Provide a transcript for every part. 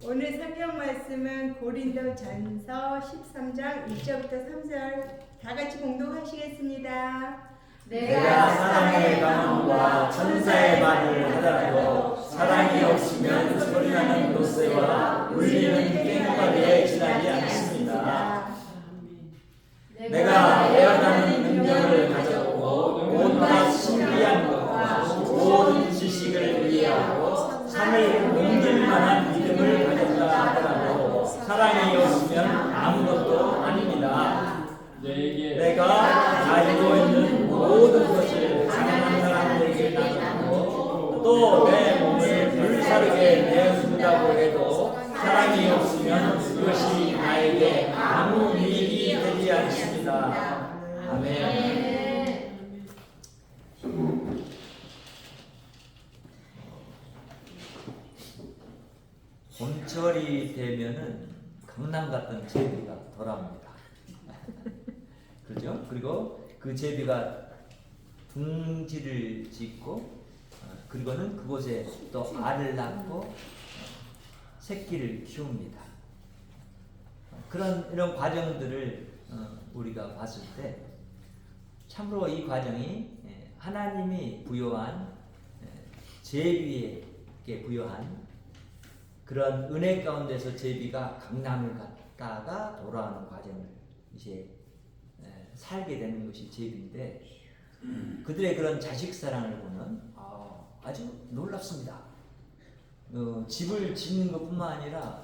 오늘 성경 말씀은 고린도전서 13장 1절부터 3절 다 같이 공독하시겠습니다. 내가 사랑의 강함과 천사의 말을 하더라도 사랑이 없으면 소리나는 노새와 울리는 꽹과리에 지나지 않습니다. 내가 에어나는 능력을 가졌고 온갖 신비한 것과 모든 지식을 이해하고 산을 옮길 만한 믿음을 가졌다 하더라도 사랑이 없으면 아무것도 아닙니다. 내가 알고 있는 모든 것을 사랑하는 사람들에게 나누고 또 내 몸을 불사르게 내어준다고 해도 사랑이 없으면 그것이 나에게 아무 이익이 되지 않습니다. 아멘. 봄철이 되면은 강남 갔던 제비가 돌아옵니다. 그렇죠? 그리고 그 제비가 둥지를 짓고 그리고는 그곳에 또 알을 낳고 새끼를 키웁니다. 이런 과정들을 우리가 봤을 때 참으로 이 과정이 하나님이 부여한 제비에게 부여한 그런 은혜 가운데서 제비가 강남을 갔다가 돌아오는 과정을 이제 살게 되는 것이 제비인데 그들의 그런 자식 사랑을 보면 아주 놀랍습니다. 집을 짓는 것뿐만 아니라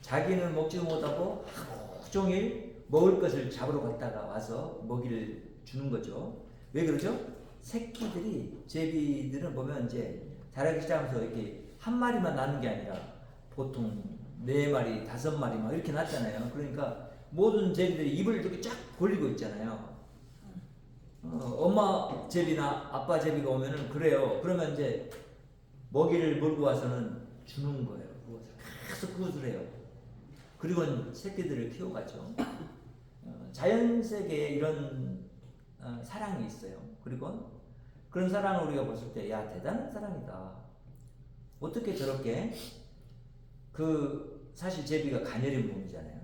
자기는 먹지 못하고 하루 종일 먹을 것을 잡으러 갔다가 와서 먹이를 주는 거죠. 왜 그러죠? 새끼들이 제비들은 보면 이제 자라기 시작하면서 이렇게 한 마리만 낳는 게 아니라 보통 4마리, 5마리 막 이렇게 낳잖아요. 그러니까 모든 제비들이 입을 이렇게 쫙 벌리고 있잖아요. 엄마 제비나 아빠 제비가 오면은 그래요. 그러면 이제 먹이를 몰고 와서는 주는 거예요. 계속 그것을 해요. 그리고 새끼들을 키워가죠. 자연 세계에 이런 사랑이 있어요. 그리고 그런 사랑을 우리가 봤을 때, 야, 대단한 사랑이다. 어떻게 저렇게 사실 제비가 가녀린 몸이잖아요.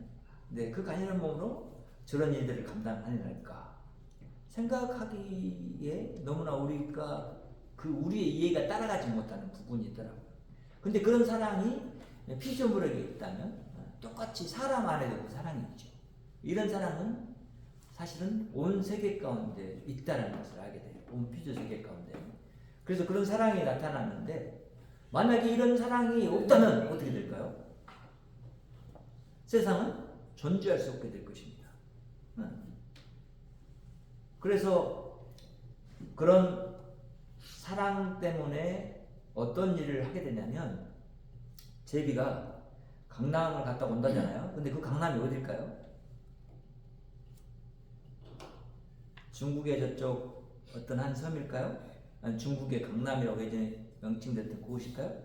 근데 그 가녀린 몸으로 저런 일들을 감당하느냐니까 생각하기에 너무나 우리가 우리의 이해가 따라가지 못하는 부분이 있더라고요. 근데 그런 사랑이 피조물에게 있다면 똑같이 사람 안에도 그 사랑이 있죠. 이런 사랑은 사실은 온 세계 가운데 있다는 것을 알게 돼요. 온 피조 세계 가운데. 그래서 그런 사랑이 나타났는데 만약에 이런 사랑이 없다면 어떻게 될까요? 세상은 존재할 수 없게 될 것입니다. 그래서 그런 사랑 때문에 어떤 일을 하게 되냐면 제비가 강남을 갔다 온다잖아요. 근데 그 강남이 어딜까요? 중국의 저쪽 어떤 한 섬일까요? 아니 중국의 강남이라고 예전에 명칭됐던 그곳일까요?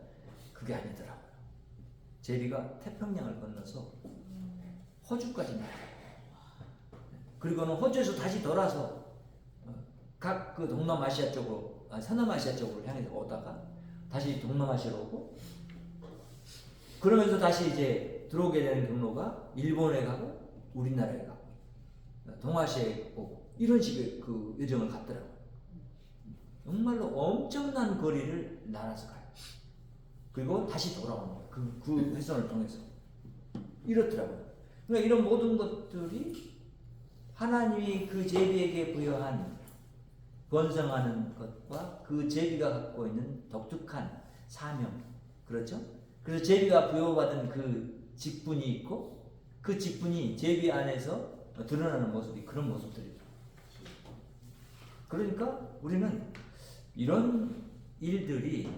그게 아니더라고요. 제비가 태평양을 건너서 호주까지 나가요. 그리고는 호주에서 다시 돌아서 각 그 동남아시아 쪽으로, 서남아시아 쪽으로 향해서 오다가 다시 동남아시아로 오고 그러면서 다시 이제 들어오게 되는 경로가 일본에 가고 우리나라에 가고 동아시아에 오고 이런 식의 그 여정을 갔더라고요. 정말로 엄청난 거리를 날아서 가요. 그리고 다시 돌아오는 거예요. 그 회선을 통해서. 이렇더라고요. 그러니까 이런 모든 것들이 하나님이 그 제비에게 부여한 번성하는 것과 그 제비가 갖고 있는 독특한 사명, 그렇죠? 그래서 제비가 부여받은 그 직분이 있고 그 직분이 제비 안에서 드러나는 모습이 그런 모습들이죠. 그러니까 우리는 이런 일들이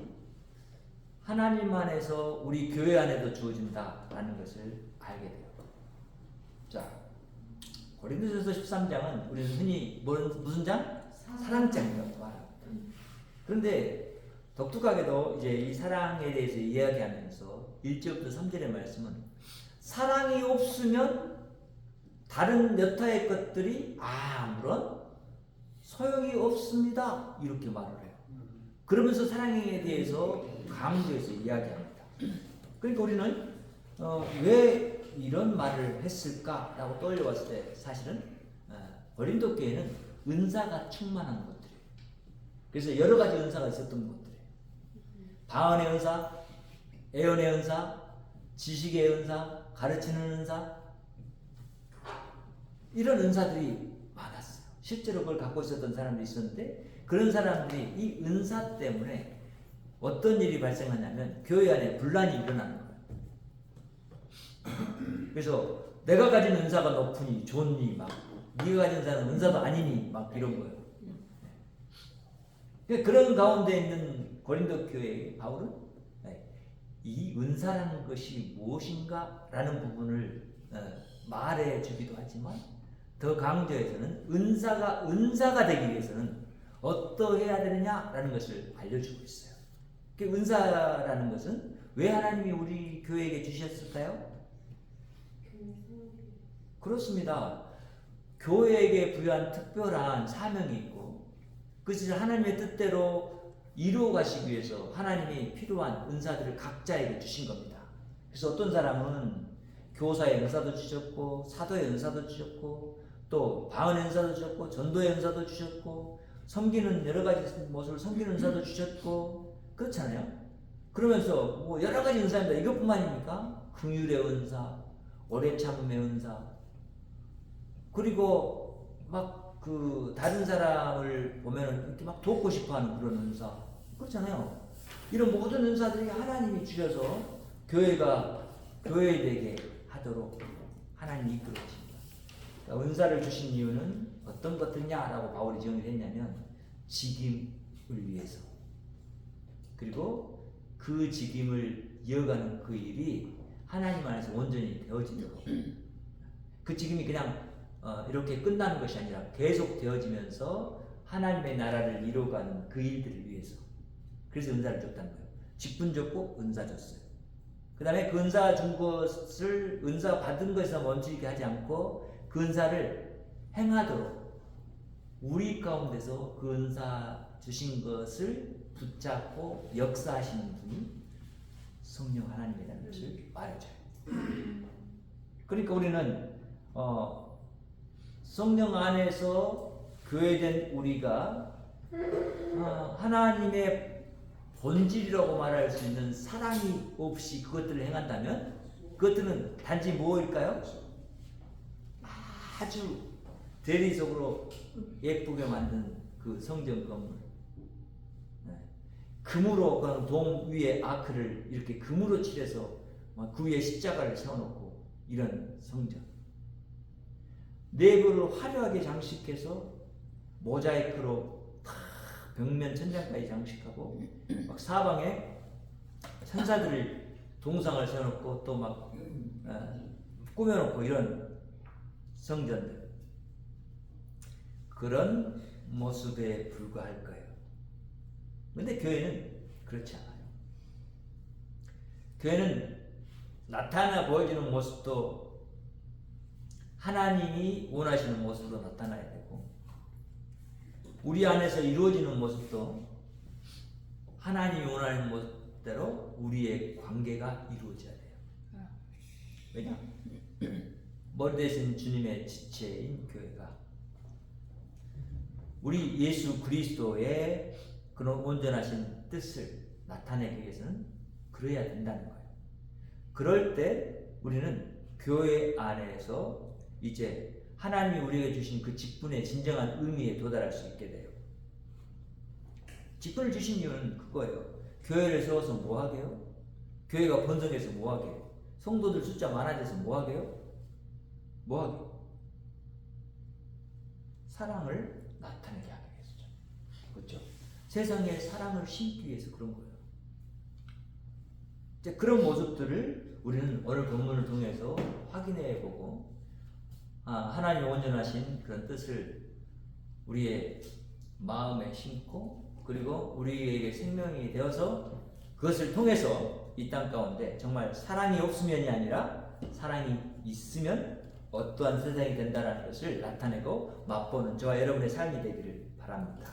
하나님 안에서 우리 교회 안에도 주어진다라는 것을 알게 돼요. 자, 고린도전서 13장은 우리는 흔히 무슨 장? 사랑장이라고 말합니다. 그런데 독특하게도 이제 이 사랑에 대해서 이야기하면서 1절부터 3절의 말씀은 사랑이 없으면 다른 여타의 것들이 아무런 소용이 없습니다. 이렇게 말을 해요. 그러면서 사랑에 대해서 강조해서 이야기합니다. 그러니까 우리는 왜 이런 말을 했을까라고 떠올려봤을 때 사실은 고린도 교회는 은사가 충만한 것들이에요. 그래서 여러 가지 은사가 있었던 것들이에요. 방언의 은사, 애언의 은사, 지식의 은사, 가르치는 은사, 이런 은사들이 많았어요. 실제로 그걸 갖고 있었던 사람들이 있었는데 그런 사람들이 이 은사 때문에 어떤 일이 발생하냐면 교회 안에 분란이 일어나는 거예요. 그래서 내가 가진 은사가 높으니 좋니 막 네가 가진 은사도 아니니 막 이런 거예요. 그런 가운데 있는 고린도 교회의 바울은 이 은사라는 것이 무엇인가 라는 부분을 말해 주기도 하지만 더 강조해서는 은사가 되기 위해서는 어떠해야 되느냐라는 것을 알려주고 있어요. 그 은사라는 것은 왜 하나님이 우리 교회에게 주셨을까요? 그렇습니다. 교회에게 부여한 특별한 사명이 있고 그것을 하나님의 뜻대로 이루어 가시기 위해서 하나님이 필요한 은사들을 각자에게 주신 겁니다. 그래서 어떤 사람은 교사의 은사도 주셨고 사도의 은사도 주셨고 또 방언의 은사도 주셨고 전도의 은사도 주셨고 섬기는 여러 가지 모습을 섬기는 은사도 주셨고 그렇잖아요. 그러면서 뭐 여러 가지 은사입니다. 이것뿐만입니까? 긍휼의 은사, 오래 참음의 은사, 그리고 막 그 다른 사람을 보면은 이렇게 막 돕고 싶어하는 그런 은사, 그렇잖아요. 이런 모든 은사들이 하나님이 주셔서 교회가 교회되게 하도록 하나님이 이끌어 주십니다. 그러니까 은사를 주신 이유는 어떤 것들이냐라고 바울이 정의했냐면 직임을 위해서, 그리고 그 직임을 이어가는 그 일이 하나님 안에서 온전히 되어지도록, 그 직임이 그냥 이렇게 끝나는 것이 아니라 계속 되어지면서 하나님의 나라를 이루어가는 그 일들을 위해서. 그래서 은사를 줬다는 거예요. 직분 줬고 은사 줬어요. 그 다음에 그 은사 준 것을, 은사 받은 것에서 멈추게 하지 않고 그 은사를 행하도록 우리 가운데서 그 은사 주신 것을 붙잡고 역사하시는 분이 성령 하나님이라는 것을 말해줘요. 그러니까 우리는 성령 안에서 교회된 우리가 하나님의 본질이라고 말할 수 있는 사랑이 없이 그것들을 행한다면 그것들은 단지 뭐일까요? 아주 대리석으로 예쁘게 만든 그 성전 건물, 금으로 그 돔 위에 아크를 이렇게 금으로 칠해서 그 위에 십자가를 세워놓고 이런 성전, 내부를 화려하게 장식해서 모자이크로 다 벽면 천장까지 장식하고 막 사방에 천사들을 동상을 세워놓고 또 막 꾸며놓고 이런 성전들, 그런 모습에 불과할 거예요. 근데 교회는 그렇지 않아요. 교회는 나타나 보여지는 모습도 하나님이 원하시는 모습으로 나타나야 되고, 우리 안에서 이루어지는 모습도 하나님이 원하는 모습대로 우리의 관계가 이루어져야 돼요. 왜냐? 머리 대신 주님의 지체인 교회가 우리 예수 그리스도의 그런 온전하신 뜻을 나타내기 위해서는 그래야 된다는 거예요. 그럴 때 우리는 교회 안에서 이제 하나님이 우리에게 주신 그 직분의 진정한 의미에 도달할 수 있게 돼요. 직분을 주신 이유는 그거예요. 교회를 세워서 뭐 하게요? 교회가 번성해서 뭐 하게요? 성도들 숫자 많아져서 뭐 하게요? 뭐 하게요? 사랑을 나타내게 하기 위해서죠. 그렇죠? 세상에 사랑을 심기 위해서 그런 거예요. 이제 그런 모습들을 우리는 오늘 본문을 통해서 확인해 보고, 하나님의 온전하신 그런 뜻을 우리의 마음에 심고, 그리고 우리에게 생명이 되어서 그것을 통해서 이 땅 가운데 정말 사랑이 없으면이 아니라 사랑이 있으면 어떠한 세상이 된다는 것을 나타내고 맛보는 저와 여러분의 삶이 되기를 바랍니다.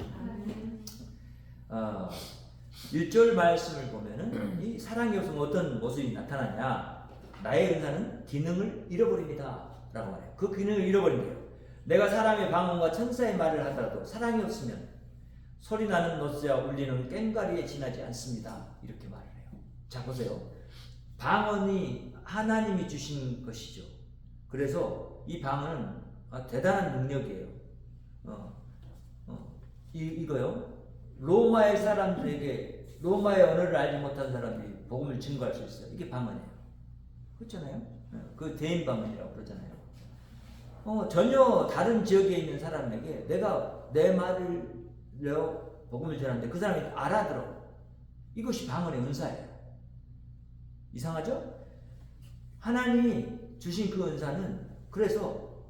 1절 말씀을 보면은 이 사랑이 없으면 어떤 모습이 나타나냐? 나의 은사는 기능을 잃어버립니다. 라고 말해요. 그 기능을 잃어버린대요. 내가 사람의 방언과 천사의 말을 하더라도 사랑이 없으면 소리나는 노새와 울리는 꽹과리에 지나지 않습니다. 이렇게 말을 해요. 자, 보세요. 방언이 하나님이 주신 것이죠. 그래서 이 방언은 대단한 능력이에요. 이거요. 로마의 사람들에게 로마의 언어를 알지 못한 사람들이 복음을 증거할 수 있어요. 이게 방언이에요. 그렇잖아요. 그 대인 방언이라고 그러잖아요. 전혀 다른 지역에 있는 사람에게 내가 내 말을 복음을 전하는데 그 사람이 알아들어. 이것이 방언의 은사예요. 이상하죠? 하나님이 주신 그 은사는 그래서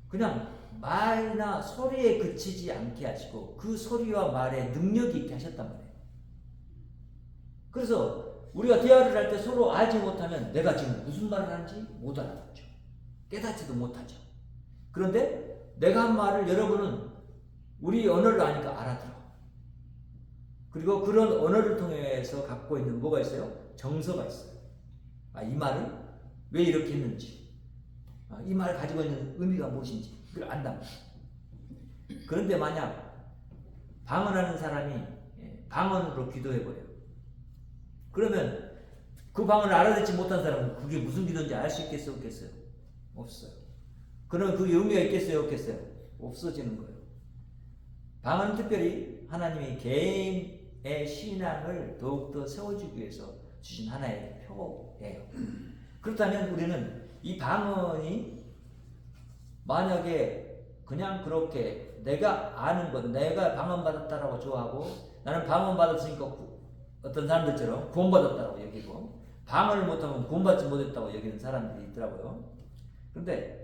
그냥 말이나 소리에 그치지 않게 하시고 그 소리와 말에 능력이 있게 하셨단 말이에요. 그래서 우리가 대화를 할 때 서로 알지 못하면 내가 지금 무슨 말을 하는지 못 알아듣죠. 깨닫지도 못하죠. 그런데 내가 한 말을 여러분은 우리 언어를 아니까 알아들어. 그리고 그런 언어를 통해서 갖고 있는 뭐가 있어요? 정서가 있어요. 이 말을 왜 이렇게 했는지, 이 말을 가지고 있는 의미가 무엇인지 그걸 안단 말이에요. 그런데 만약 방언하는 사람이 방언으로 기도해버려요. 그러면 그 방언을 알아듣지 못한 사람은 그게 무슨 기도인지 알 수 있겠어요? 없겠어요? 없어요. 그러면 그게 의미가 있겠어요? 없겠어요? 없어지는 거예요. 방언은 특별히 하나님이 개인의 신앙을 더욱더 세워주기 위해서 주신 하나의 표예요. 그렇다면 우리는 이 방언이 만약에 그냥 그렇게 내가 아는 것, 내가 방언 받았다라고 좋아하고 나는 방언 받았으니까 어떤 사람들처럼 구원받았다고 여기고 방언을 못하면 구원받지 못했다고 여기는 사람들이 있더라고요. 그런데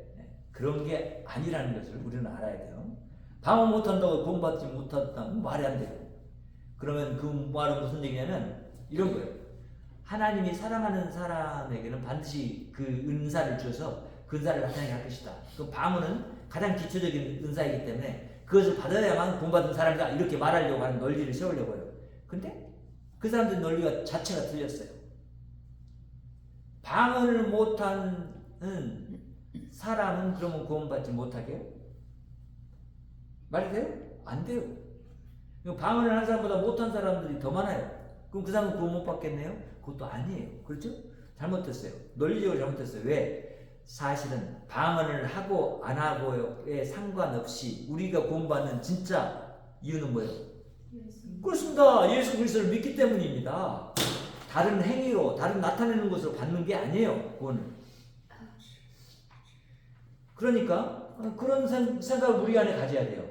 그런 게 아니라는 것을 우리는 알아야 돼요. 방언 못한다고 구원받지 못한다면 말이 안 돼요. 그러면 그 말은 무슨 얘기냐면 이런 거예요. 하나님이 사랑하는 사람에게는 반드시 그 은사를 주어서 그 은사를 나타내게 할 것이다. 그 방언은 가장 기초적인 은사이기 때문에 그것을 받아야만 구원받은 사람이다. 이렇게 말하려고 하는 논리를 세우려고 해요. 근데 그 사람들 논리가 자체가 틀렸어요. 방언을 못하는 사람은 그러면 구원받지 못하게 해요? 말이 돼요? 안 돼요. 방언을 하는 사람보다 못한 사람들이 더 많아요. 그럼 그 사람은 구원 못 받겠네요? 그것도 아니에요. 그렇죠? 잘못됐어요. 논리적으로 잘못됐어요. 왜? 사실은 방언을 하고 안 하고에 상관없이 우리가 구원받는 진짜 이유는 뭐예요? 그렇습니다. 예수 그리스도를 믿기 때문입니다. 다른 행위로, 다른 나타내는 것으로 받는 게 아니에요. 구원을. 그러니까 그런 생각을 우리 안에 가져야 돼요.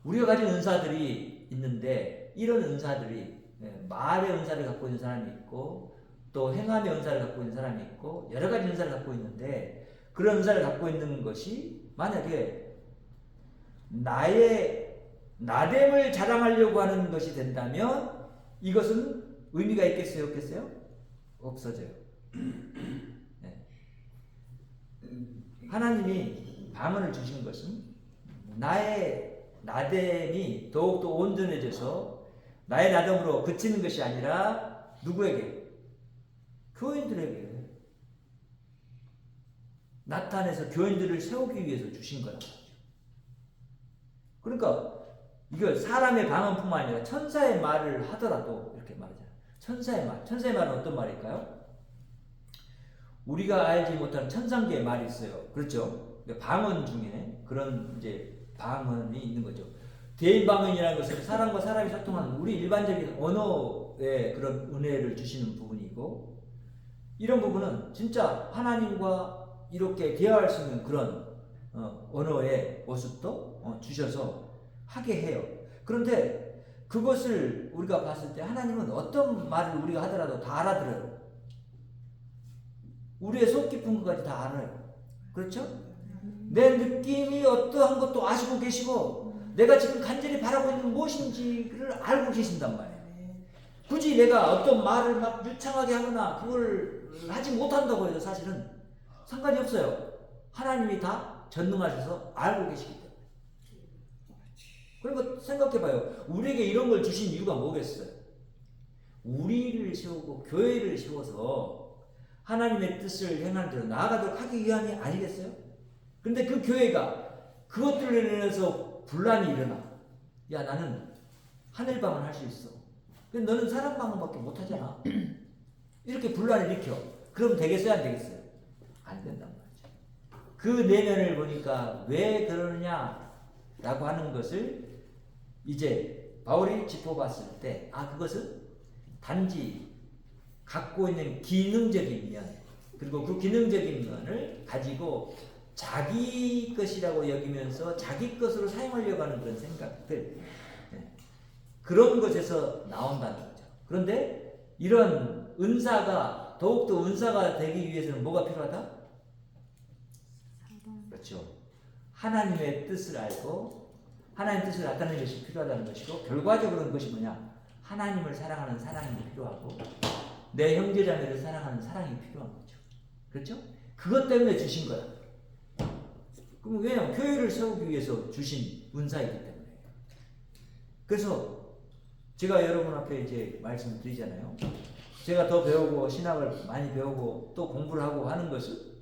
우리가 가진 은사들이 있는데 이런 은사들이 말의 은사를 갖고 있는 사람이 있고 또 행함의 은사를 갖고 있는 사람이 있고 여러 가지 은사를 갖고 있는데 그런 은사를 갖고 있는 것이 만약에 나의 나됨을 자랑하려고 하는 것이 된다면 이것은 의미가 있겠어요? 없겠어요? 없어져요. 네. 하나님이 방언을 주신 것은 나의 나됨이 더욱더 온전해져서 나의 나됨으로 그치는 것이 아니라 누구에게? 교인들에게 나타내서 교인들을 세우기 위해서 주신 거란 말이죠. 그러니까 이걸 사람의 방언뿐만 아니라 천사의 말을 하더라도 이렇게 말하잖아요. 천사의 말. 천사의 말은 어떤 말일까요? 우리가 알지 못하는 천상계의 말이 있어요. 그렇죠? 방언 중에 그런 이제 방언이 있는 거죠. 대인 방언이라는 것은 사람과 사람이 소통하는 우리 일반적인 언어의 그런 은혜를 주시는 부분이고 이런 부분은 진짜 하나님과 이렇게 대화할 수 있는 그런 언어의 모습도 주셔서 하게 해요. 그런데 그것을 우리가 봤을 때 하나님은 어떤 말을 우리가 하더라도 다 알아들어요. 우리의 속 깊은 것까지 다 알아요. 그렇죠? 내 느낌이 어떠한 것도 아시고 계시고 내가 지금 간절히 바라고 있는 무엇인지를 알고 계신단 말이에요. 굳이 내가 어떤 말을 막 유창하게 하거나 그걸 하지 못한다고 해도 사실은 상관이 없어요. 하나님이 다 전능하셔서 알고 계시기 때문에. 그리고 생각해봐요. 우리에게 이런 걸 주신 이유가 뭐겠어요? 우리를 세우고 교회를 세워서 하나님의 뜻을 행하는 대로 나아가도록 하기 위함이 아니겠어요? 근데 그 교회가 그것들로 인해서 분란이 일어나. 야, 나는 하늘 방언 할 수 있어. 근데 너는 사람 방언밖에 못 하잖아. 이렇게 분란을 일으켜. 그럼 되겠어요, 안 되겠어요? 안 된단 말이죠. 그 내면을 보니까 왜 그러느냐라고 하는 것을 이제 바울이 짚어봤을 때, 그것은 단지 갖고 있는 기능적인 면, 그리고 그 기능적인 면을 가지고 자기 것이라고 여기면서 자기 것으로 사용하려고 하는 그런 생각들, 그런 것에서 나온다는 거죠. 그런데 이런 은사가 더욱더 은사가 되기 위해서는 뭐가 필요하다? 그렇죠. 하나님의 뜻을 알고 하나님의 뜻을 나타내는 것이 필요하다는 것이고, 결과적으로는 그것이 뭐냐? 하나님을 사랑하는 사랑이 필요하고 내 형제자매를 사랑하는 사랑이 필요한 거죠. 그렇죠? 그것 때문에 주신 거야. 그럼 왜냐면 교회를 세우기 위해서 주신 은사이기 때문에. 그래서 제가 여러분 앞에 이제 말씀을 드리잖아요. 제가 더 배우고 신학을 많이 배우고 또 공부를 하고 하는 것은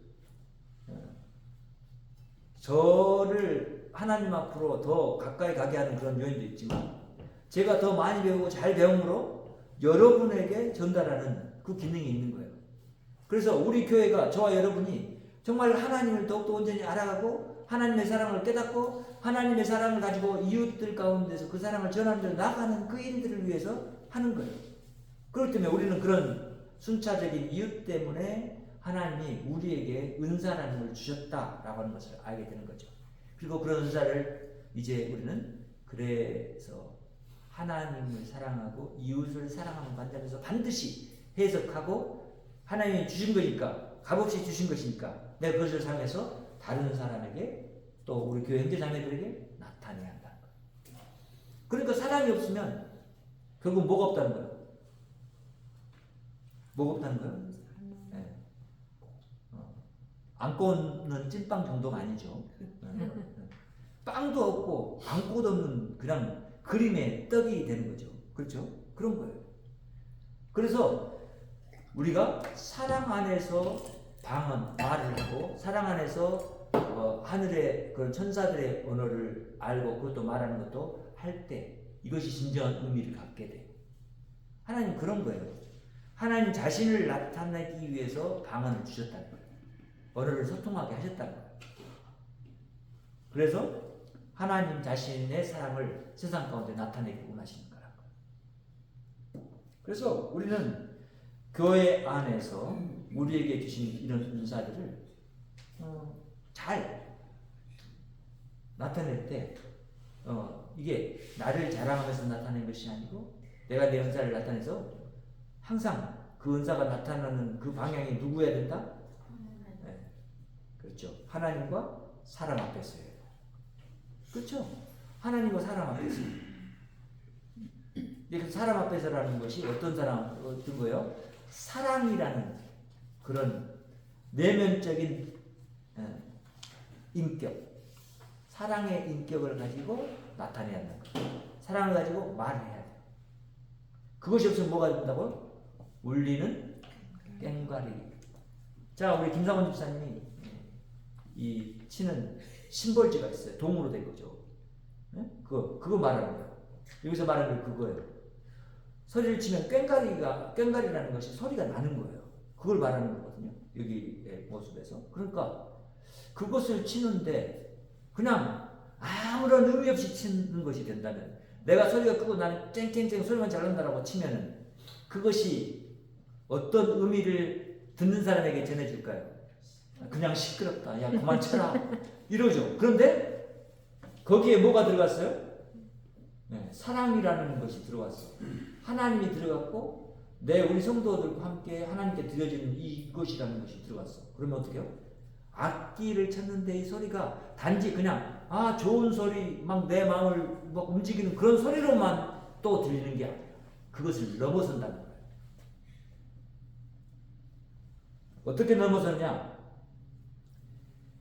저를 하나님 앞으로 더 가까이 가게 하는 그런 요인도 있지만, 제가 더 많이 배우고 잘 배움으로 여러분에게 전달하는 그 기능이 있는 거예요. 그래서 우리 교회가, 저와 여러분이 정말 하나님을 더욱더 온전히 알아가고 하나님의 사랑을 깨닫고 하나님의 사랑을 가지고 이웃들 가운데서 그 사랑을 전하는 데로 나가는 그 일들을 위해서 하는 거예요. 그렇기 때문에 우리는 그런 순차적인 이유 때문에 하나님이 우리에게 은사라는 걸 주셨다라고 하는 것을 알게 되는 거죠. 그리고 그런 은사를 이제 우리는 그래서 하나님을 사랑하고 이웃을 사랑하는 관점에서 반드시 해석하고, 하나님이 주신 거니까, 값없이 주신 것이니까 내가 그것을 사용해서 다른 사람에게, 또 우리 교회 형제자매들에게 나타내야 한다는 거예요. 그러니까 사랑이 없으면 결국 뭐가 없다는 거예요? 뭐가 없다는 거예요? 네. 안 꽂는 찐빵 정도가 아니죠. 빵도 없고 안고도 없는 그냥 그림의 떡이 되는 거죠. 그렇죠? 그런 거예요. 그래서 우리가 사랑 안에서 말을 하고 사랑 안에서 하늘의 그런 천사들의 언어를 알고 그것도 말하는 것도 할 때 이것이 진정한 의미를 갖게 돼요. 하나님 그런 거예요. 하나님 자신을 나타내기 위해서 방언을 주셨다는 거예요. 언어를 소통하게 하셨다는 거예요. 그래서 하나님 자신의 사랑을 세상 가운데 나타내기 원하시는 거라는 거예요. 그래서 우리는 교회 안에서 우리에게 주신 이런 은사들을 잘 나타낼 때 이게 나를 자랑하면서 나타낸 것이 아니고, 내가 내 은사를 나타내서 항상 그 은사가 나타나는 그 방향이 누구여야 된다? 네. 그렇죠. 하나님과 사람 앞에서예요. 그렇죠. 하나님과 사람 앞에서. 그 사람 앞에서라는 것이 어떤 거예요? 사랑이라는 그런 내면적인 인격, 사랑의 인격을 가지고 나타내야 한다는 거예요. 사랑을 가지고 말을 해야 돼요. 그것이 없으면 뭐가 된다고요? 울리는 꽹과리. 자, 우리 김상원 집사님이 이 치는 심벌지가 있어요. 동으로 된 거죠. 네? 그거 말하는 거예요. 여기서 말하는 게 그거예요. 소리를 치면 꽹과리라는 것이 소리가 나는 거예요. 그걸 말하는 거거든요. 여기의 모습에서. 그러니까 그것을 치는데 그냥 아무런 의미 없이 치는 것이 된다면, 내가 소리가 크고 나는 쨍쨍쨍 소리만 잘 난다라고 치면은 그것이 어떤 의미를 듣는 사람에게 전해줄까요? 그냥 시끄럽다. 야, 그만 쳐라. 이러죠. 그런데 거기에 뭐가 들어갔어요? 네, 사랑이라는 것이 들어갔어. 하나님이 들어갔고 우리 성도들과 함께 하나님께 드려지는 이것이라는 것이 들어갔어. 그러면 어떻게 해요? 악기를 쳤는데 이 소리가 단지 그냥 좋은 소리, 막 내 마음을 막 움직이는 그런 소리로만 또 들리는 게 아니라 그것을 넘어선다는 거예요. 어떻게 넘어서냐?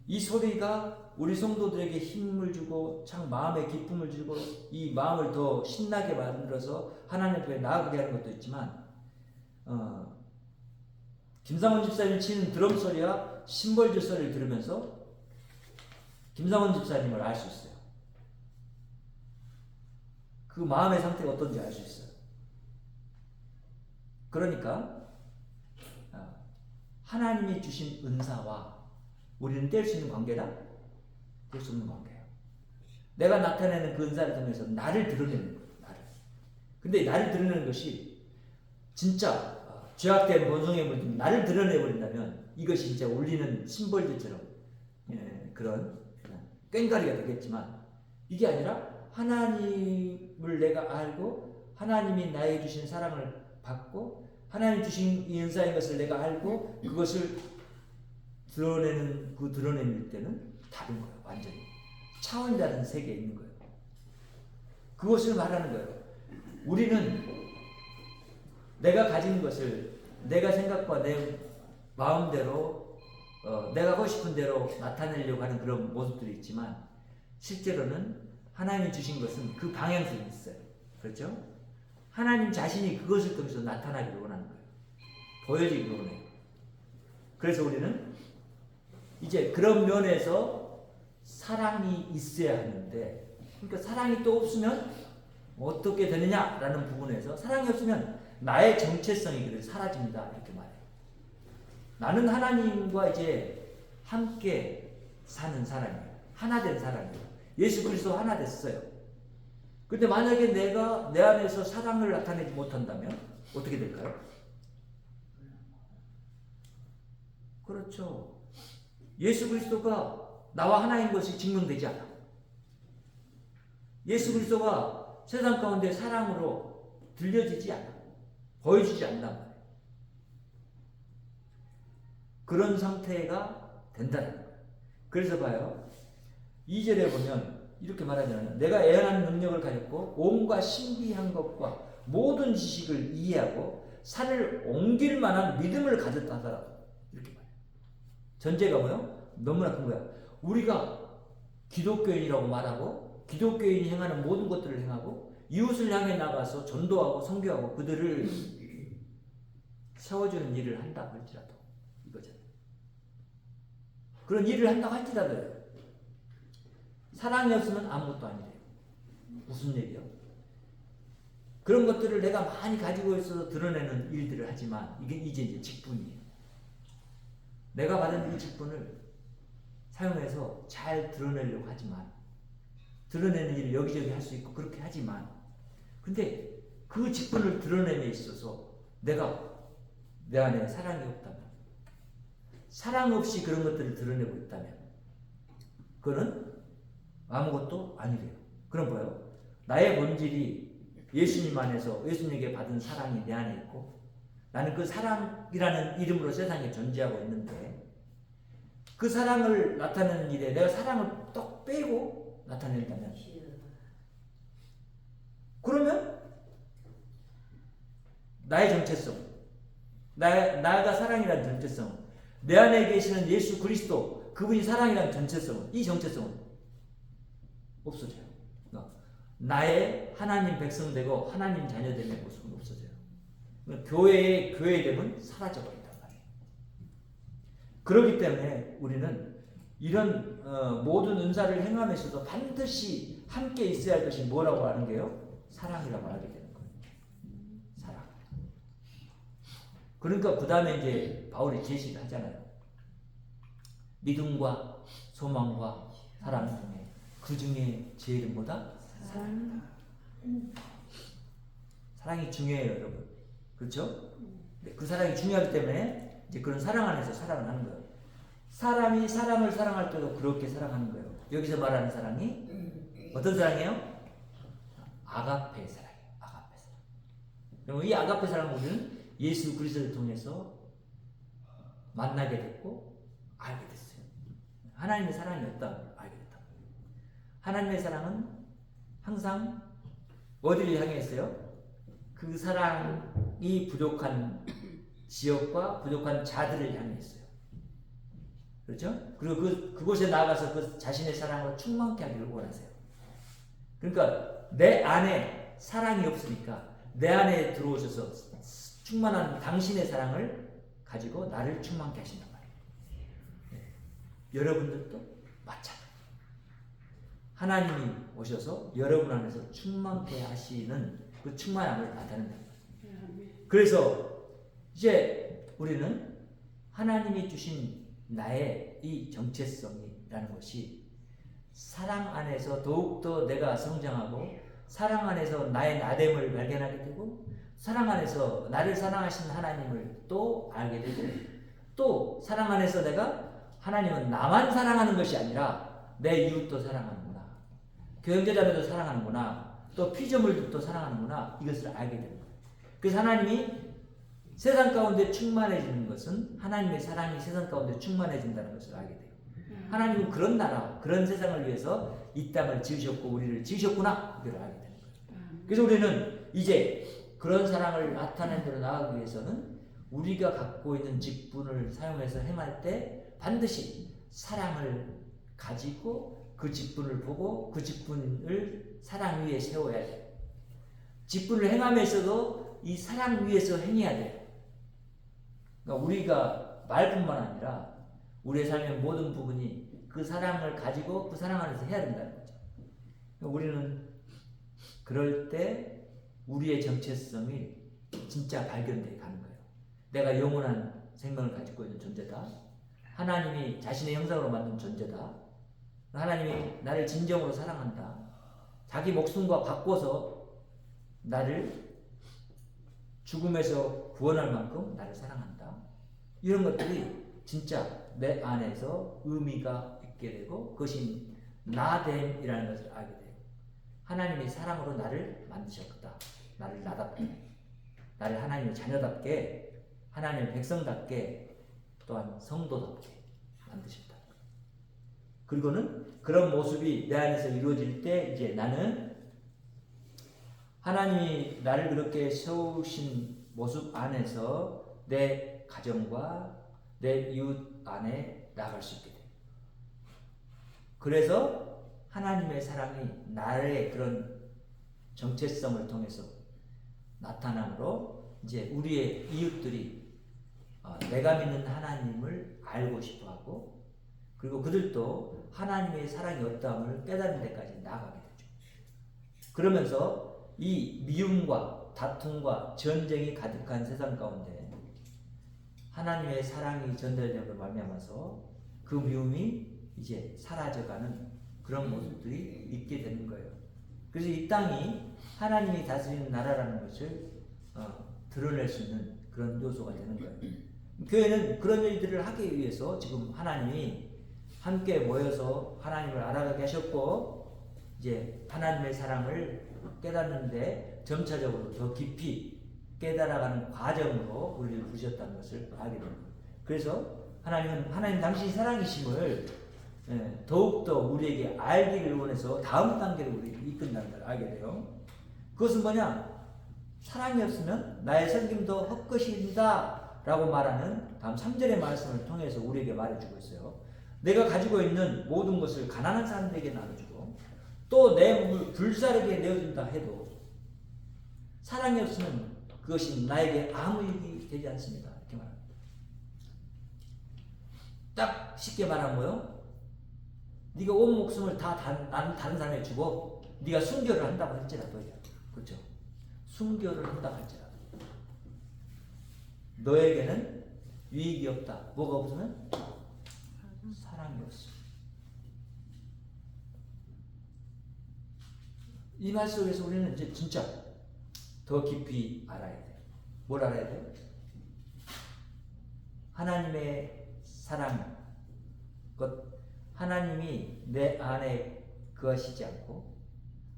이 소리가 우리 성도들에게 힘을 주고 참 마음에 기쁨을 주고 이 마음을 더 신나게 만들어서 하나님 앞에 나아가게 하는 것도 있지만, 김상원 집사님 치는 드럼 소리와 심벌줄 소리를 들으면서 김상원 집사님을 알 수 있어요. 그 마음의 상태가 어떤지 알 수 있어요. 그러니까 하나님이 주신 은사와 우리는 뗄 수 있는 관계다? 뗄 수 없는 관계예요. 내가 나타내는 그 은사를 통해서 나를 드러내는 거예요. 나를. 근데 나를 드러내는 것이 진짜 죄악된 본성에 물든 나를 드러내버린다면 이것이 진짜 울리는 심벌들처럼 그런 꽹과리가 되겠지만, 이게 아니라 하나님을 내가 알고 하나님이 나에게 주신 사랑을 받고 하나님 주신 이 은사인 것을 내가 알고 그것을 드러내는 그 드러낼 때는 다른 거예요. 완전히 차원이 다른 세계에 있는 거예요. 그것을 말하는 거예요. 우리는 내가 가진 것을 내가 생각과 내 마음대로 내가 하고 싶은 대로 나타내려고 하는 그런 모습들이 있지만, 실제로는 하나님이 주신 것은 그 방향성이 있어요. 그렇죠? 하나님 자신이 그것을 통해서 나타나기를 원하는 거예요. 보여지기를 원해요. 그래서 우리는 이제 그런 면에서 사랑이 있어야 하는데, 그러니까 사랑이 또 없으면 어떻게 되느냐라는 부분에서 사랑이 없으면 나의 정체성이 그래서 사라집니다. 이렇게 말해요. 나는 하나님과 이제 함께 사는 사람이에요. 하나 된 사람이에요. 예수 그리스도 하나 됐어요. 근데 만약에 내가 내 안에서 사랑을 나타내지 못한다면 어떻게 될까요? 그렇죠. 예수 그리스도가 나와 하나인 것이 증명되지 않아. 예수 그리스도가 세상 가운데 사랑으로 들려지지 않아. 보여주지 않는단 말이에요. 그런 상태가 된다는 거예요. 그래서 봐요. 2절에 보면 이렇게 말하잖아요. 내가 애연한 능력을 가졌고 온갖 신비한 것과 모든 지식을 이해하고 산을 옮길 만한 믿음을 가졌다 하더라도, 이렇게 말해요. 전제가 뭐예요? 너무나 큰 거야. 우리가 기독교인이라고 말하고 기독교인이 행하는 모든 것들을 행하고 이웃을 향해 나가서 전도하고 선교하고 그들을 세워주는 일을 한다고 할지라도 이거잖아요. 그런 일을 한다고 할지라도요. 사랑이 없으면 아무것도 아니래요. 무슨 얘기요? 그런 것들을 내가 많이 가지고 있어서 드러내는 일들을 하지만 이게 이제 직분이에요. 내가 받은 이 직분을 사용해서 잘 드러내려고 하지만, 드러내는 일을 여기저기 할 수 있고 그렇게 하지만, 근데 그 직분을 드러냄에 있어서 내가 내 안에 사랑이 없다면, 사랑 없이 그런 것들을 드러내고 있다면 그거는 아무것도 아니래요. 그럼 뭐예요? 나의 본질이 예수님 안에서 예수님에게 받은 사랑이 내 안에 있고 나는 그 사랑이라는 이름으로 세상에 존재하고 있는데, 그 사랑을 나타내는 일에 내가 사랑을 떡 빼고 나타낸다면, 그러면 나의 정체성, 나가 사랑이라는 정체성, 내 안에 계시는 예수 그리스도 그분이 사랑이라는 정체성은, 이 정체성은 없어져요. 나의 하나님 백성 되고 하나님 자녀 됨의 모습은 없어져요. 교회의 교회됨은 사라져버린단 말이에요. 그렇기 때문에 우리는 이런 모든 은사를 행함에서도 반드시 함께 있어야 할 것이 뭐라고 하는 게요? 사랑이라고 하게 되는 거예요. 사랑. 그러니까 그 다음에 이제 바울이 제시를 하잖아요. 믿음과 소망과 사랑 중에 그 중에 제일 뭐다? 사랑. 사랑이 중요해요, 여러분. 그렇죠? 네, 그 사랑이 중요하기 때문에 이제 그런 사랑 안에서 사랑을 하는 거예요. 사람이 사람을 사랑할 때도 그렇게 사랑하는 거예요. 여기서 말하는 사랑이 어떤 사랑이에요? 아가페 사랑이에요. 아가페 사랑. 그럼 이 아가페 사랑은 우리는 예수 그리스도를 통해서 만나게 됐고 알게 됐어요. 하나님의 사랑이었다 알게 됐다. 하나님의 사랑은 항상 어디를 향해 있어요? 그 사랑이 부족한 지역과 부족한 자들을 향해 있어요. 그렇죠? 그리고 그곳에 나가서 그 자신의 사랑으로 충만케 하기를 원하세요. 그러니까 내 안에 사랑이 없으니까 내 안에 들어오셔서 충만한 당신의 사랑을 가지고 나를 충만케 하신단 말이에요. 여러분들도 마찬가지. 하나님이 오셔서 여러분 안에서 충만케 하시는 그 충만함을 나타낸다. 그래서 이제 우리는 하나님이 주신 나의 이 정체성이라는 것이 사랑 안에서 더욱더 내가 성장하고 사랑 안에서 나의 나됨을 발견하게 되고 사랑 안에서 나를 사랑하신 하나님을 또 알게 되고 또 사랑 안에서 내가 하나님은 나만 사랑하는 것이 아니라 내 이웃도 사랑하는구나. 교형제자매도 사랑하는구나. 또 피조물들도 사랑하는구나. 이것을 알게 되는 거예요. 그래서 하나님이 세상 가운데 충만해지는 것은 하나님의 사랑이 세상 가운데 충만해진다는 것을 알게 돼요. 하나님은 그런 나라, 그런 세상을 위해서 이 땅을 지으셨고 우리를 지으셨구나. 이걸 알게 되는 거예요. 그래서 우리는 이제 그런 사랑을 나타낸 대로 나가기 위해서는 우리가 갖고 있는 직분을 사용해서 행할 때 반드시 사랑을 가지고 그 직분을 보고 그 직분을 사랑 위에 세워야 돼요. 직분을 행함에 있어도 이 사랑 위에서 행해야 돼요. 그러니까 우리가 말뿐만 아니라 우리의 삶의 모든 부분이 그 사랑을 가지고 그 사랑 안에서 해야 된다는 거죠. 그러니까 우리는 그럴 때 우리의 정체성이 진짜 발견되어 가는 거예요. 내가 영원한 생명을 가지고 있는 존재다. 하나님이 자신의 형상으로 만든 존재다. 하나님이 나를 진정으로 사랑한다. 자기 목숨과 바꿔서 나를 죽음에서 구원할 만큼 나를 사랑한다. 이런 것들이 진짜 내 안에서 의미가 있게 되고 그것이 나됨이라는 것을 알게 돼요. 하나님이 사랑으로 나를 만드셨다. 나를 나답게, 나를 하나님의 자녀답게, 하나님의 백성답게, 또한 성도답게 만드셨다. 그리고는 그런 모습이 내 안에서 이루어질 때 이제 나는 하나님이 나를 그렇게 세우신 모습 안에서 내 가정과 내 이웃 안에 나갈 수 있게 돼요. 그래서 하나님의 사랑이 나의 그런 정체성을 통해서 나타남으로 이제 우리의 이웃들이 내가 믿는 하나님을 알고 싶어하고 그리고 그들도 하나님의 사랑이 어떠함을 깨닫는 데까지 나아가게 되죠. 그러면서 이 미움과 다툼과 전쟁이 가득한 세상 가운데 하나님의 사랑이 전달됨으로 말미암아서 그 미움이 이제 사라져가는 그런 모습들이 있게 되는 거예요. 그래서 이 땅이 하나님이 다스리는 나라라는 것을 드러낼 수 있는 그런 요소가 되는 거예요. 교회는 그런 일들을 하기 위해서 지금 하나님이 함께 모여서 하나님을 알아가게 하셨고 이제 하나님의 사랑을 깨닫는데 점차적으로 더 깊이 깨달아가는 과정으로 우리를 부르셨다는 것을 알게 됩니다. 그래서 하나님 당신이 사랑이심을 더욱더 우리에게 알기를 원해서 다음 단계로 우리를 이끈다는 걸 알게 돼요. 그것은 뭐냐? 사랑이 없으면 나의 섬김도 헛것입니다 라고 말하는 다음 3절의 말씀을 통해서 우리에게 말해주고 있어요. 내가 가지고 있는 모든 것을 가난한 사람들에게 나눠주고 또 내 몸을 불사르게 내어준다 해도 사랑이 없으면 그것이 나에게 아무 이익이 되지 않습니다. 이렇게 말합니다. 딱 쉽게 말하면 뭐요? 네가 온 목숨을 다 다른 사람에게 주고 네가 순교를 한다고 할지라도 그렇죠? 순교를 한다고 할지라도 너에게는 유익이 없다. 뭐가 없으면? 사랑이 없어. 이 말 속에서 우리는 이제 진짜 더 깊이 알아야 돼요. 뭘 알아야 돼요? 하나님의 사랑, 하나님이 내 안에 거하시지 않고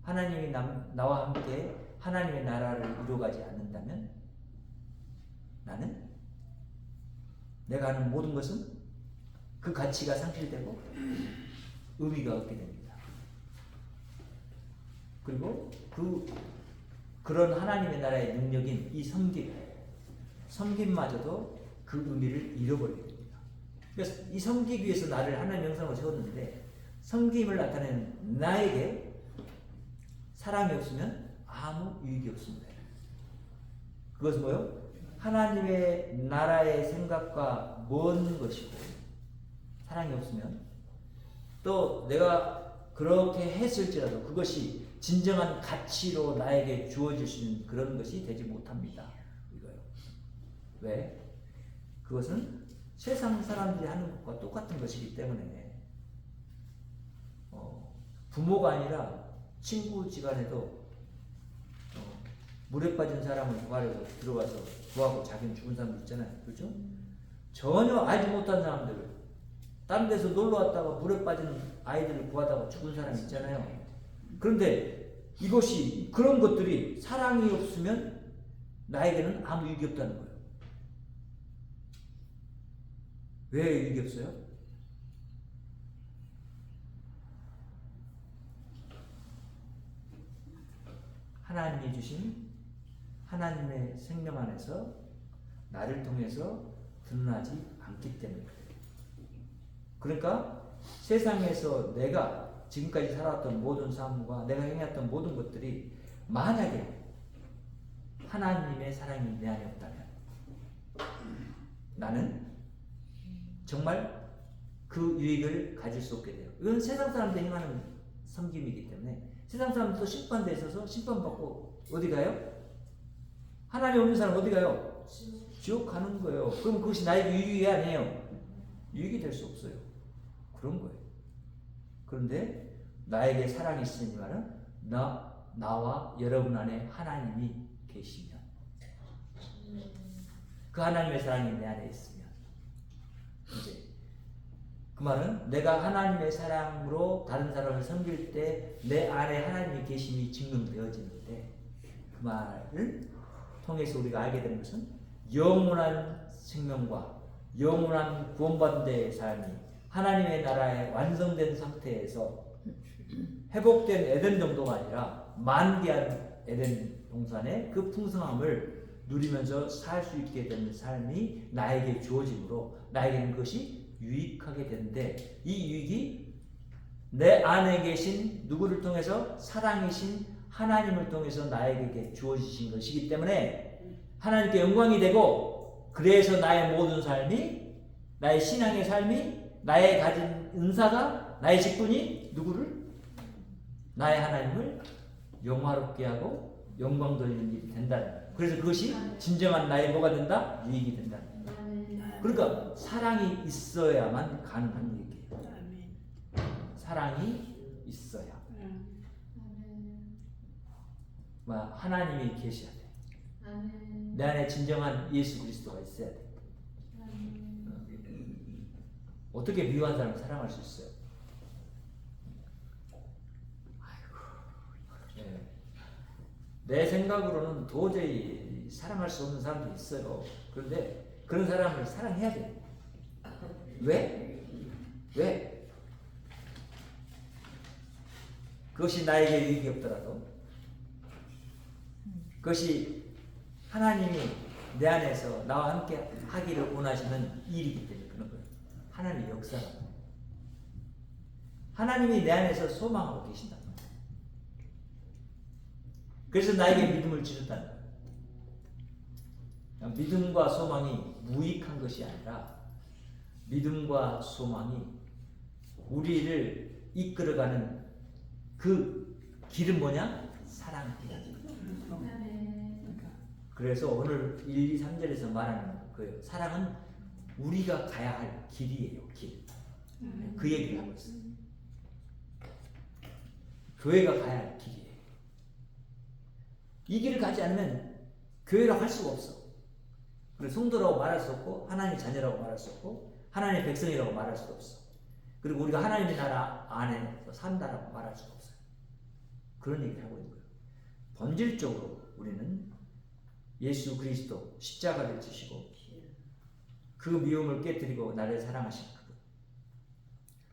하나님이 나와 함께 하나님의 나라를 이루어가지 않는다면 나는 내가 하는 모든 것은 그 가치가 상실되고 의미가 없게 됩니다. 그리고 그런 하나님의 나라의 능력인 이 섬김마저도 그 의미를 잃어버리게 됩니다. 그래서 이 섬기기 위해서 나를 하나님의 형상으로 세웠는데 섬김을 나타내는 나에게 사랑이 없으면 아무 유익이 없습니다. 그것은 뭐요? 하나님의 나라의 생각과 먼 것이고 사랑이 없으면 또 내가 그렇게 했을지라도 그것이 진정한 가치로 나에게 주어질 수 있는 그런 것이 되지 못합니다. 이거요. 왜? 그것은 세상 사람들이 하는 것과 똑같은 것이기 때문에 부모가 아니라 친구지간에도 물에 빠진 사람을 구하려고 들어가서 구하고 자기는 죽은 사람도 있잖아요. 그렇죠? 전혀 알지 못한 사람들, 다른 데서 놀러 왔다가 물에 빠진 아이들을 구하다가 죽은 사람이 있잖아요. 그런데 이것이 그런 것들이 사랑이 없으면 나에게는 아무 유익이 없다는 거예요. 왜 유익이 없어요? 하나님이 주신 하나님의 생명 안에서 나를 통해서 드러나지 않기 때문에 그래요. 그러니까 세상에서 내가 지금까지 살아왔던 모든 삶과 내가 행했던 모든 것들이 만약에 하나님의 사랑이 내 안에 없다면 나는 정말 그 유익을 가질 수 없게 돼요. 이건 세상 사람들이 행하는 섬김이기 때문에 세상 사람들도 심판대에 있어서 심판받고 어디 가요? 하나님 없는 사람 어디 가요? 지옥 가는 거예요. 그럼 그것이 나에게 유익이 아니에요. 유익이 될 수 없어요. 그런 거예요. 그런데 나에게 사랑이 있으니만은 나와 여러분 안에 하나님이 계시면 그 하나님의 사랑이 내 안에 있으면 이제 그 말은 내가 하나님의 사랑으로 다른 사람을 섬길 때 내 안에 하나님이 계심이 증명되어지는데 그 말을 통해서 우리가 알게 되는 것은 영원한 생명과 영원한 구원받은 데의 삶이 하나님의 나라에 완성된 상태에서 회복된 에덴 정도가 아니라 만개한 에덴 동산의 그 풍성함을 누리면서 살 수 있게 되는 삶이 나에게 주어지므로 나에게는 그것이 유익하게 되는데 이 유익이 내 안에 계신 누구를 통해서 사랑이신 하나님을 통해서 나에게 주어지신 것이기 때문에 하나님께 영광이 되고 그래서 나의 모든 삶이 나의 신앙의 삶이 나의 가진 은사가 나의 직분이 누구를? 나의 하나님을 영화롭게 하고 영광 돌리는 일이 된다는 거예요. 그래서 그것이 진정한 나의 뭐가 된다? 유익이 된다는 거예요. 그러니까 사랑이 있어야만 가능한 얘기예요. 사랑이 있어야 하나님이 계셔야 돼. 내 안에 진정한 예수 그리스도가 있어야 돼. 어떻게 미워한 사람을 사랑할 수 있어요? 네. 내 생각으로는 도저히 사랑할 수 없는 사람도 있어요. 그런데 그런 사람을 사랑해야 돼. 왜? 왜? 그것이 나에게 유익이 없더라도 그것이 하나님이 내 안에서 나와 함께 하기를 원하시는 일이기 때문에 그런 거예요. 하나님의 역사가 하나님이 내 안에서 소망하고 계신다. 그래서 나에게 믿음을 주셨다는 거예요. 믿음과 소망이 무익한 것이 아니라 믿음과 소망이 우리를 이끌어가는 그 길은 뭐냐? 사랑이라는 거예요. 그래서 오늘 1, 2, 3절에서 말하는 거예요. 사랑은 우리가 가야 할 길이에요. 길. 그 얘기를 하고 있어요. 교회가 가야 할 길이에요. 이 길을 가지 않으면 교회라고 할 수가 없어. 그리고 성도라고 말할 수 없고 하나님의 자녀라고 말할 수 없고 하나님의 백성이라고 말할 수도 없어. 그리고 우리가 하나님의 나라 안에 산다라고 말할 수가 없어요. 그런 얘기를 하고 있는 거예요. 본질적으로 우리는 예수 그리스도 십자가를 지시고 그 미움을 깨뜨리고 나를 사랑하신 그분,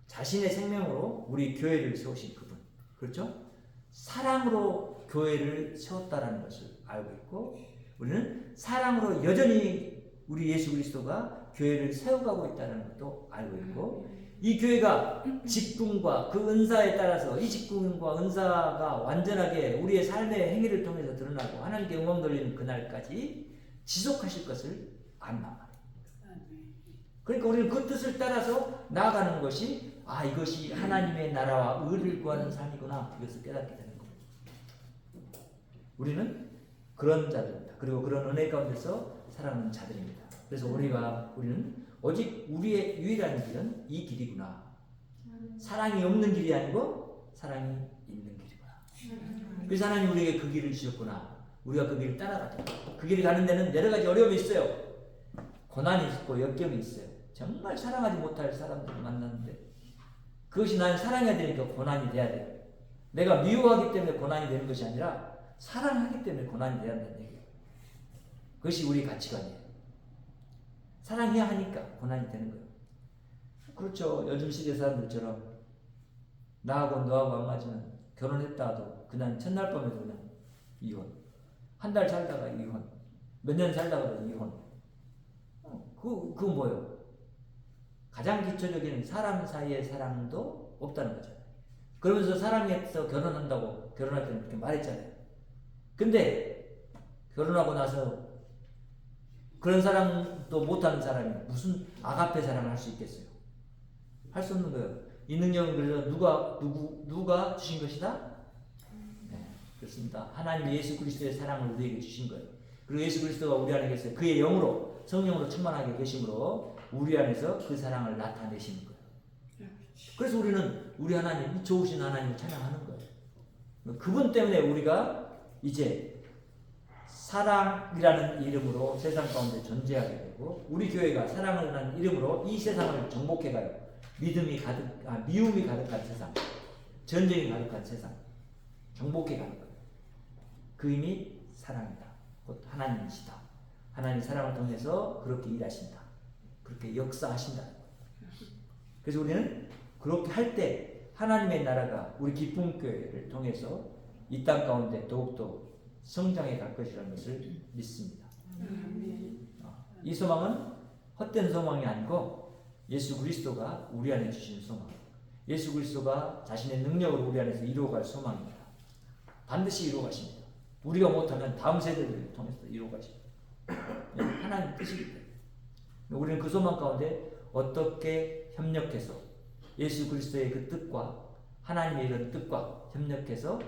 자신의 생명으로 우리 교회를 세우신 그분, 그렇죠? 사랑으로 교회를 세웠다라는 것을 알고 있고 우리는 사랑으로 여전히 우리 예수 그리스도가 교회를 세워가고 있다는 것도 알고 있고 이 교회가 직분과 그 은사에 따라서 이 직분과 은사가 완전하게 우리의 삶의 행위를 통해서 드러나고 하나님께 영광 돌리는 그날까지 지속하실 것을 안단 말이에요. 그러니까 우리는 그 뜻을 따라서 나아가는 것이 이것이 하나님의 나라와 의를 구하는 삶이구나, 이것을 깨닫게 되는 거예요. 우리는 그런 자들입니다. 그리고 그런 은혜 가운데서 살아가는 자들입니다. 그래서 우리는 오직 우리의 유일한 길은 이 길이구나. 사랑이 없는 길이 아니고 사랑이 있는 길이구나. 그래서 하나님 우리에게 그 길을 주셨구나. 우리가 그 길을 따라가자. 그 길을 가는 데는 여러 가지 어려움이 있어요. 고난이 있고 역경이 있어요. 정말 사랑하지 못할 사람들을 만났는데 그것이 나는 사랑해야 되니까 고난이 돼야 돼요. 내가 미워하기 때문에 고난이 되는 것이 아니라 사랑하기 때문에 고난이 돼야 한다는 얘기예요. 그것이 우리 가치관이에요. 사랑해야 하니까 고난이 되는 거예요. 그렇죠. 요즘 시대 사람들처럼 나하고 너하고 안 맞으면 결혼했다 하도 그냥 첫날 밤에도 그냥 이혼, 한 달 살다가 이혼, 몇 년 살다가도 이혼. 그거 뭐예요? 가장 기초적인 사람 사이의 사랑도 없다는 거죠. 그러면서 사랑해서 결혼한다고 결혼할 때는 그렇게 말했잖아요. 근데 결혼하고 나서 그런 사랑도 못하는 사람이 무슨 아가페 사랑을 할 수 있겠어요? 할 수 없는 거예요. 이 능력은 그래서 누가 주신 것이다? 네, 그렇습니다. 하나님 예수 그리스도의 사랑을 우리에게 주신 거예요. 그리고 예수 그리스도가 우리 안에 계세요. 그의 영으로, 성령으로 충만하게 계심으로 우리 안에서 그 사랑을 나타내시는 거예요. 그래서 우리는 우리 하나님, 이 좋으신 하나님을 찬양하는 거예요. 그분 때문에 우리가 이제 사랑이라는 이름으로 세상 가운데 존재하게 되고, 우리 교회가 사랑이라는 이름으로 이 세상을 정복해가요. 미움이 가득한 세상, 전쟁이 가득한 세상 정복해가는 거예요. 그 힘이 사랑이다. 곧 하나님이시다. 하나님 사랑을 통해서 그렇게 일하신다. 그렇게 역사하신다. 그래서 우리는 그렇게 할 때 하나님의 나라가 우리 기쁨교회를 통해서 이 땅 가운데 더욱더 성장해 갈 것이라는 것을 믿습니다. 이 소망은 헛된 소망이 아니고 예수 그리스도가 우리 안에 주신 소망, 예수 그리스도가 자신의 능력으로 우리 안에서 이루어갈 소망입니다. 반드시 이루어가십니다. 우리가 못하면 다음 세대들을 통해서 이루어가십니다. 하나님 뜻이기 때문에 우리는 그 소망 가운데 어떻게 협력해서 예수 그리스도의 그 뜻과 하나님의 이런 뜻과 협력해서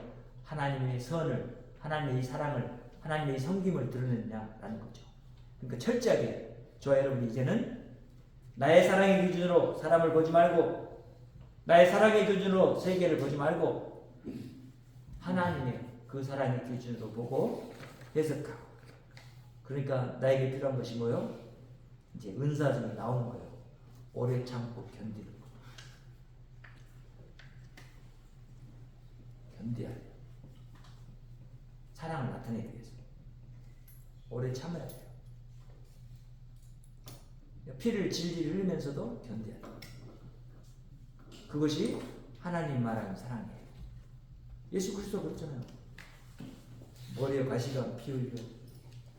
하나님의 선을, 하나님의 이 사랑을, 하나님의 이 섬김을 드러냈냐라는 거죠. 그러니까 철저하게 저와 여러분이 이제는 나의 사랑의 기준으로 사람을 보지 말고, 나의 사랑의 기준으로 세계를 보지 말고 하나님의 그 사랑의 기준으로 보고 해석하고, 그러니까 나에게 필요한 것이 뭐요? 이제 은사중에 나오는 거예요. 오래 참고 견디는 거. 견뎌야 돼요. 사랑을 나타내기 위해서 오래 참아야 돼요. 피를 질질 흘리면서도 견뎌야 돼요. 그것이 하나님 말하는 사랑이에요. 예수 그리스도 그랬잖아요. 머리에 가시가 피 흘려,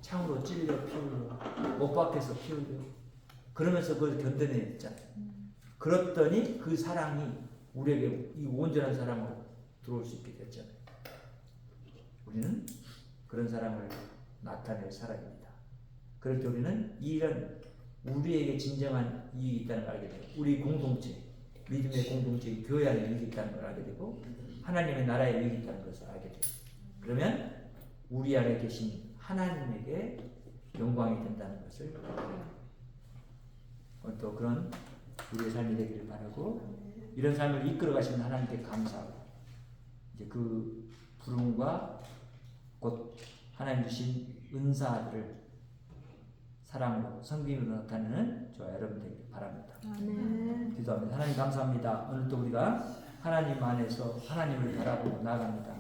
창으로 찔려 피 흘려, 못 박혀서 피 흘려, 그러면서 그걸 견뎌냈잖아요. 그랬더니 그 사랑이 우리에게 이 온전한 사랑으로 들어올 수 있게 됐잖아요. 우리는 그런 사랑을 나타낼 사람입니다. 그럴 때 우리는 이런 우리에게 진정한 이익이 있다는 걸 알게 되고, 우리 공동체, 믿음의 공동체, 교회 안에 이익이 있다는 걸 알게 되고, 하나님의 나라에 이익이 있다는 것을 알게 돼요. 그러면 우리 안에 계신 하나님에게 영광이 된다는 것을 또 그런 우리의 삶이 되기를 바라고, 이런 삶을 이끌어 가시는 하나님께 감사하고, 이제 그 부름과 곧 하나님 주신 은사들을 사랑으로 섬김으로 나타내는 저와 여러분 되기를 바랍니다. 기도합니다. 하나님 감사합니다. 오늘도 우리가 하나님 안에서 하나님을 바라보고 나아갑니다.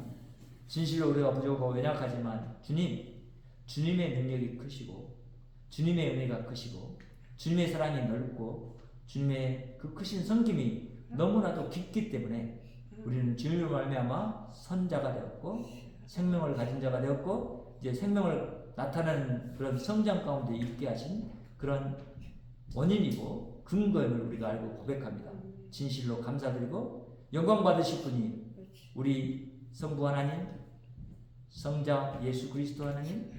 진실로 우리가 부족하고 연약하지만 주님의 능력이 크시고, 주님의 은혜가 크시고, 주님의 사랑이 넓고, 주님의 그 크신 섬김이 너무나도 깊기 때문에 우리는 주님으로 말미암아 선자가 되었고, 생명을 가진 자가 되었고, 이제 생명을 나타내는 그런 성장 가운데 있게 하신 그런 원인이고 근거임을 우리가 알고 고백합니다. 진실로 감사드리고, 영광 받으실 분이 우리 성부 하나님, 성자 예수 그리스도 하나님,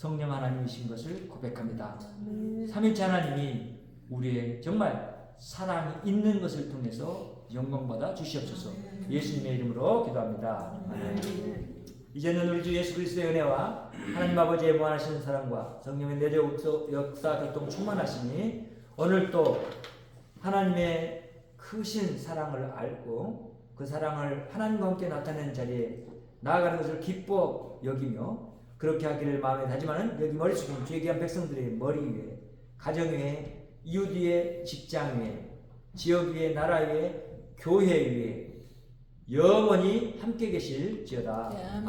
성령 하나님이신 것을 고백합니다. 삼위일체 하나님이 우리의 정말 사랑이 있는 것을 통해서 영광받아 주시옵소서. 예수님의 이름으로 기도합니다. 아멘. 이제는 우리 주 예수 그리스도의 은혜와 하나님 아버지의 무한하신 사랑과 성령의 내적 역사 교통 충만하시니 오늘 또 하나님의 크신 사랑을 알고 그 사랑을 하나님과 함께 나타내는 자리에 나아가는 것을 기뻐 여기며 그렇게 하기를 마음에 다지만은 여기 머리 숙인 주의 귀한 백성들의 머리 위에 가정 위에 이웃 위에 직장 위에 지역 위에 나라 위에 교회 위에 영원히 함께 계실지어다.